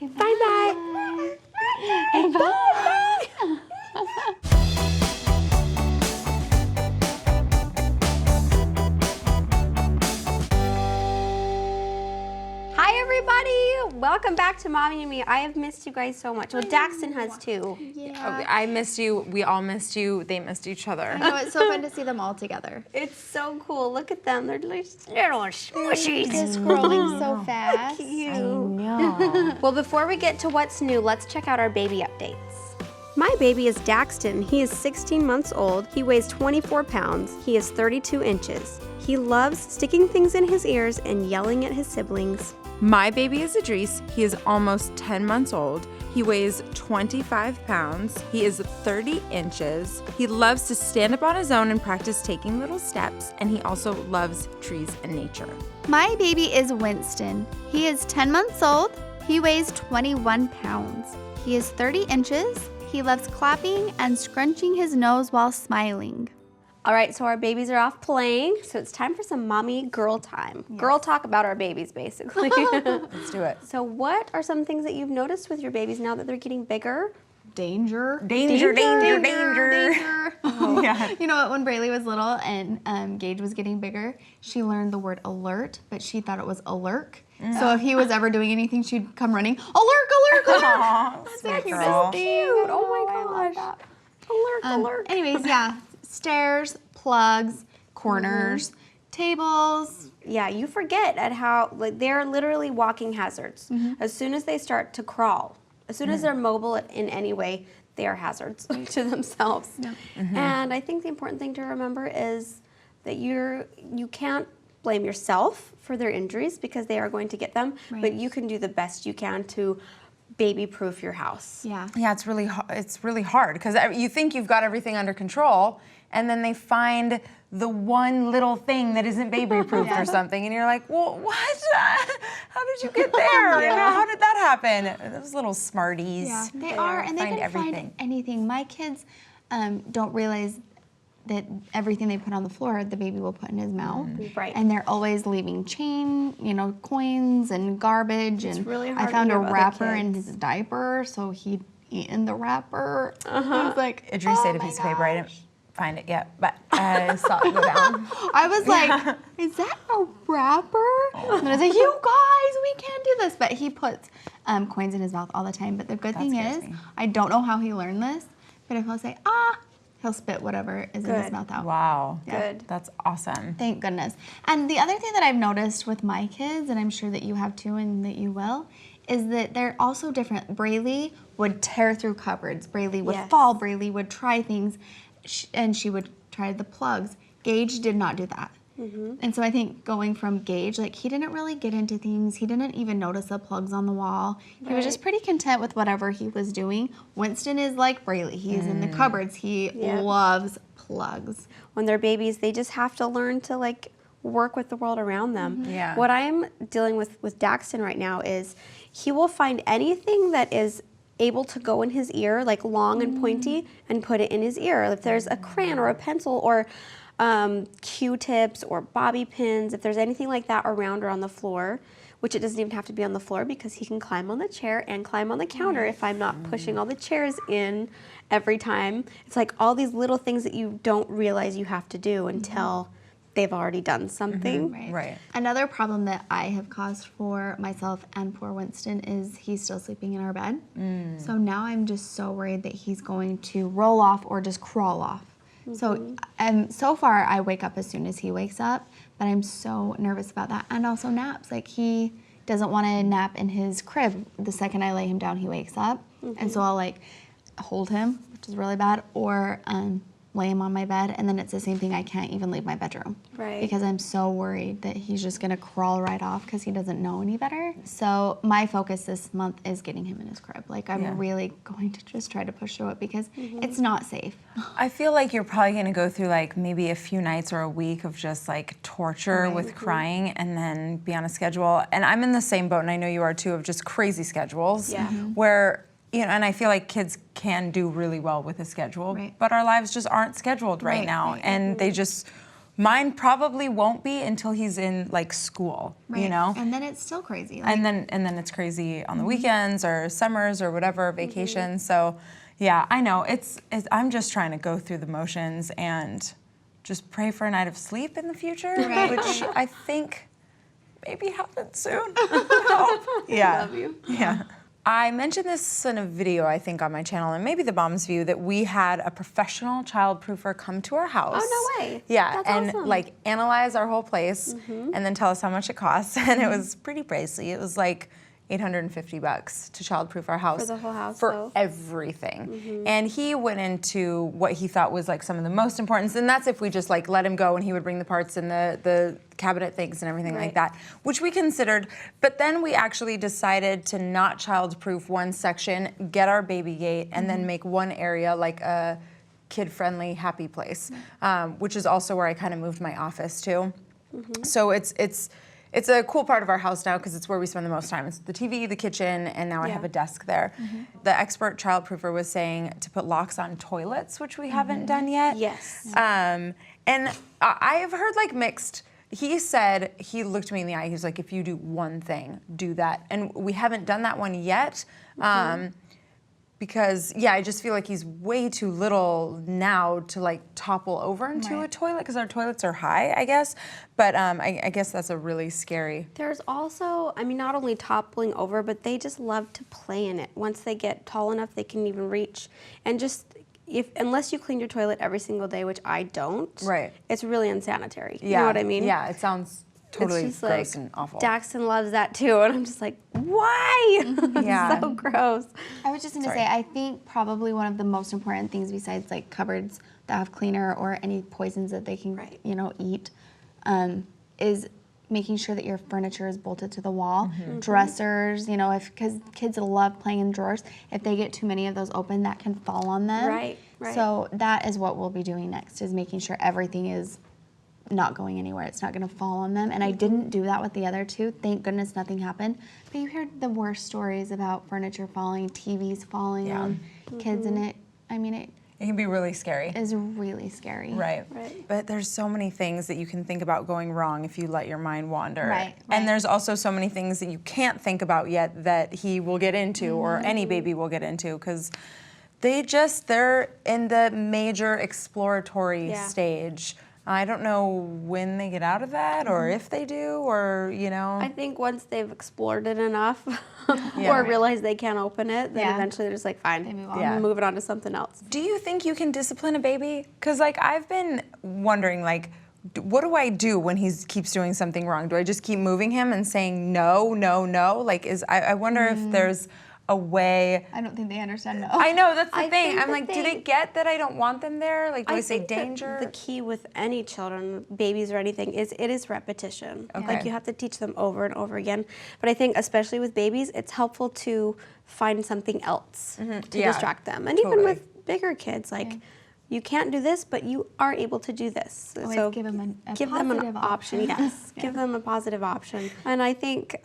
Bye-bye. Bye. Hi, everybody. Welcome back to Mommy and Me. I have missed you guys so much. Well, Daxton has too. Yeah. I missed you. We all missed you. They missed each other. I know, it's so fun to see them all together. It's so cool. Look at them. They're like little smushies. They're scrolling so fast. Cute. I know. Well, before we get to what's new, let's check out our baby updates. My baby is Daxton. He is 16 months old. He weighs 24 pounds. He is 32 inches. He loves sticking things in his ears and yelling at his siblings. My baby is Idris. He is almost 10 months old. He weighs 25 pounds. He is 30 inches. He loves to stand up on his own and practice taking little steps, and he also loves trees and nature. My baby is Winston. He is 10 months old. He weighs 21 pounds. He is 30 inches. He loves clapping and scrunching his nose while smiling. All right, so our babies are off playing, so it's time for some mommy girl time. Yes. Girl talk about our babies, basically. Let's do it. So what are some things that you've noticed with your babies now that they're getting bigger? Danger. Danger. Oh. Yeah. You know what, when Braylee was little and Gage was getting bigger, she learned the word alert, but she thought it was alert. So if he was ever doing anything, she'd come running, alert. Aww, sweet You're girl. so cute. Oh my gosh. Alert. Anyways, yeah, stairs, plugs, corners, tables. Yeah, you forget at how they're literally walking hazards. As soon as they start to crawl, as soon as they're mobile in any way, they are hazards to themselves. Yeah. And I think the important thing to remember is that you can't blame yourself for their injuries because they are going to get them, but you can do the best you can to baby-proof your house. Yeah. Yeah, it's really hard because you think you've got everything under control, and then they find the one little thing that isn't baby-proof or something, and you're like, well, what? How did you get there? You know, how did that happen? Those little smarties. Yeah, they are, and they can find anything. My kids don't realize that everything they put on the floor, the baby will put in his mouth. Right. And they're always leaving coins and garbage. It's and really hard I found to a hear about wrapper the in kids. his diaper, so he'd eaten the wrapper. I was like, Idris ate a piece of paper. I didn't find it yet, but I saw it go down. I was like, is that a wrapper? And I was like, you guys, we can't do this. But he puts coins in his mouth all the time. But the good thing is, I don't know how he learned this, but if he'll say, he'll spit whatever is in his mouth out. Wow. Yeah. Good. That's awesome. Thank goodness. And the other thing that I've noticed with my kids, and I'm sure that you have too and that you will, is that they're also different. Braylee would tear through cupboards. Braylee would fall. Braylee would try things, and she would try the plugs. Gage did not do that. And so I think going from Gage, he didn't really get into things. He didn't even notice the plugs on the wall. He was just pretty content with whatever he was doing. Winston is like Braylee. He's in the cupboards. He loves plugs. When they're babies, they just have to learn to work with the world around them. Yeah. What I'm dealing with Daxton right now is he will find anything that is able to go in his ear, long and pointy, and put it in his ear. If there's a crayon or a pencil or Q-tips or bobby pins, if there's anything like that around or on the floor, which it doesn't even have to be on the floor because he can climb on the chair and climb on the counter if I'm not pushing all the chairs in every time. It's like all these little things that you don't realize you have to do until they've already done something. Right. Another problem that I have caused for myself and for Winston is he's still sleeping in our bed. So now I'm just so worried that he's going to roll off or just crawl off. So far I wake up as soon as he wakes up, but I'm so nervous about that. And also naps. He doesn't want to nap in his crib. The second I lay him down, he wakes up. And so I'll hold him, which is really bad, or lay him on my bed, and then it's the same thing. I can't even leave my bedroom. Right. Because I'm so worried that he's just gonna crawl right off because he doesn't know any better. So my focus this month is getting him in his crib. I'm really going to just try to push through it because it's not safe. I feel like you're probably gonna go through maybe a few nights or a week of just torture with crying and then be on a schedule. And I'm in the same boat, and I know you are too, of just crazy schedules where, and I feel like kids can do really well with a schedule, but our lives just aren't scheduled right now. And they just, Mine probably won't be until he's in like school, you know? And then it's still crazy. And then it's crazy on the weekends or summers or whatever, vacations. So yeah, I know. I'm just trying to go through the motions and just pray for a night of sleep in the future, which I think maybe happens soon. Yeah. Love you. Yeah. I mentioned this in a video, I think, on my channel, and maybe the Mom's View, that we had a professional childproofer come to our house. Oh, no way. Yeah, That's and awesome. like analyze our whole place and then tell us how much it costs. And it was pretty pricey. It was like $850 to childproof our house. For the whole house, For though? everything. And he went into what he thought was like some of the most important, and that's if we just like let him go and he would bring the parts and the cabinet things and everything like that, which we considered. But then we actually decided to not childproof one section, get our baby gate, and then make one area like a kid-friendly, happy place, which is also where I kind of moved my office to. So it's a cool part of our house now because it's where we spend the most time. It's the TV, the kitchen, and now I have a desk there. The expert childproofer was saying to put locks on toilets, which we haven't done yet. Yes. And I have heard like mixed. He said, he looked me in the eye, he was like, if you do one thing, do that. And we haven't done that one yet. Because, yeah, I just feel like he's way too little now to like topple over into a toilet because our toilets are high, I guess. But I guess that's a really scary. There's also, I mean, not only toppling over, but they just love to play in it. Once they get tall enough, they can even reach. And just, unless you clean your toilet every single day, which I don't, it's really unsanitary. You know what I mean? Yeah, it sounds totally it's just gross like, and awful. Daxton loves that too, and I'm just like, why? Yeah. So gross. I was just going to say, I think probably one of the most important things besides like cupboards that have cleaner or any poisons that they can, you know, eat, is making sure that your furniture is bolted to the wall. Dressers, you know, because kids love playing in drawers. If they get too many of those open, that can fall on them. Right. So that is what we'll be doing next, is making sure everything is not going anywhere. It's not going to fall on them. And I didn't do that with the other two. Thank goodness nothing happened. But you hear the worst stories about furniture falling, TVs falling on kids, and it can be really scary. is really scary. Right. But there's so many things that you can think about going wrong if you let your mind wander. Right. And there's also so many things that you can't think about yet that he will get into or any baby will get into, because they're in the major exploratory stage. I don't know when they get out of that or if they do, or, you know. I think once they've explored it enough or realize they can't open it, then eventually they're just like, fine, I'm moving on to something else. Do you think you can discipline a baby? Because, like, I've been wondering, like, what do I do when he keeps doing something wrong? Do I just keep moving him and saying no, no, no? Like, I wonder if there's a way. I don't think they understand no. I know, that's the thing. I'm the like, do they get that I don't want them there? Like, do I say think danger? The key with any children, babies or anything, is it is repetition. Like, you have to teach them over and over again. But I think especially with babies, it's helpful to find something else to distract them. And even with bigger kids, like, you can't do this, but you are able to do this. Always so give them a give them an positive option. Yes, give them a positive option. And I think,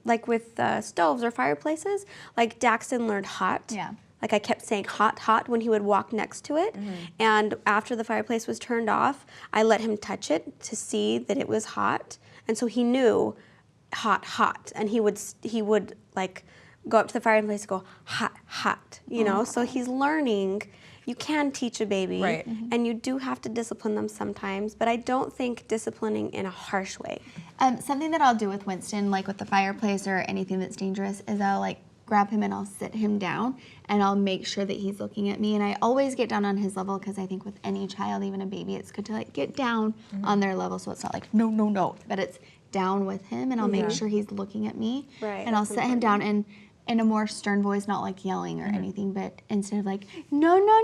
like with stoves or fireplaces, like Daxton learned hot. Yeah. Like I kept saying hot, hot when he would walk next to it. And after the fireplace was turned off, I let him touch it to see that it was hot. And so he knew hot, hot. And he would like go up to the fireplace and go hot, hot, you know? So he's learning. You can teach a baby, and you do have to discipline them sometimes, but I don't think disciplining in a harsh way. Something that I'll do with Winston, like with the fireplace or anything that's dangerous, is I'll like grab him and I'll sit him down and I'll make sure that he's looking at me, and I always get down on his level, because I think with any child, even a baby, it's good to like get down on their level, so it's not like no, no, no, but it's down with him, and I'll make sure he's looking at me, and I'll sit him down and in a more stern voice, not like yelling or anything, but instead of like, no, no,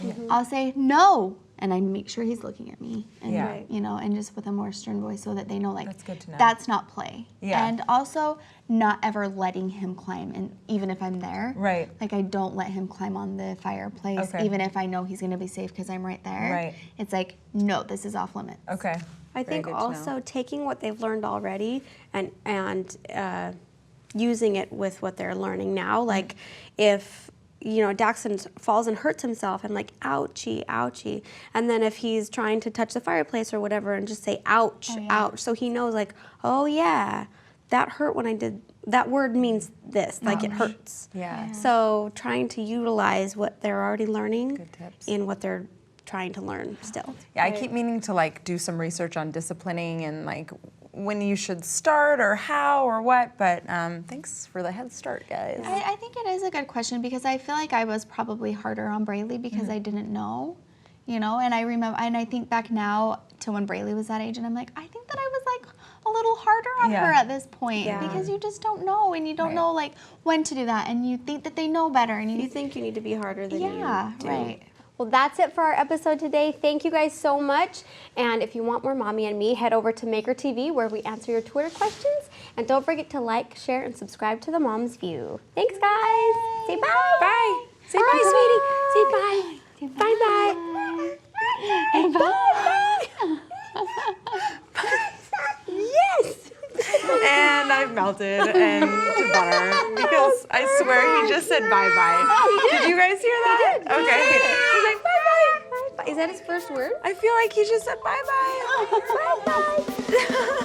no, I'll say no. And I make sure he's looking at me. And, you know, and just with a more stern voice, so that they know, like, that's good to know. That's not play. And also not ever letting him climb, and even if I'm there. Like, I don't let him climb on the fireplace, even if I know he's going to be safe because I'm right there. It's like, no, this is off limits. I think also taking what they've learned already and using it with what they're learning now. Like, if Daxton falls and hurts himself, I'm like, ouchie, ouchie. And then if he's trying to touch the fireplace or whatever and just say, ouch, ouch. So he knows like, oh yeah, that hurt when I did, that word means this, like it hurts. Yeah. So trying to utilize what they're already learning Good tips. in what they're trying to learn still. Yeah, I keep meaning to like do some research on disciplining and like when you should start or how or what, but thanks for the head start, guys. I think it is a good question because I feel like I was probably harder on Braylee because I didn't know, and I remember, and I think back now to when Braylee was that age, and I'm like, I think that I was like a little harder on her at this point because you just don't know, and you don't know like when to do that, and you think that they know better, and You think you need to be harder than you do. right. Well, that's it for our episode today. Thank you guys so much. And if you want more Mommy and Me, head over to Maker TV where we answer your Twitter questions. And don't forget to like, share, and subscribe to The Mom's View. Thanks, guys. Say bye. Bye. Say bye, sweetie. Say bye. Bye-bye. Hey, bye. Yes. And I've melted into butter because I swear he just said bye-bye. Did you guys hear that? Okay. He's like, bye-bye. Is that his first word? I feel like he just said bye-bye. Bye-bye.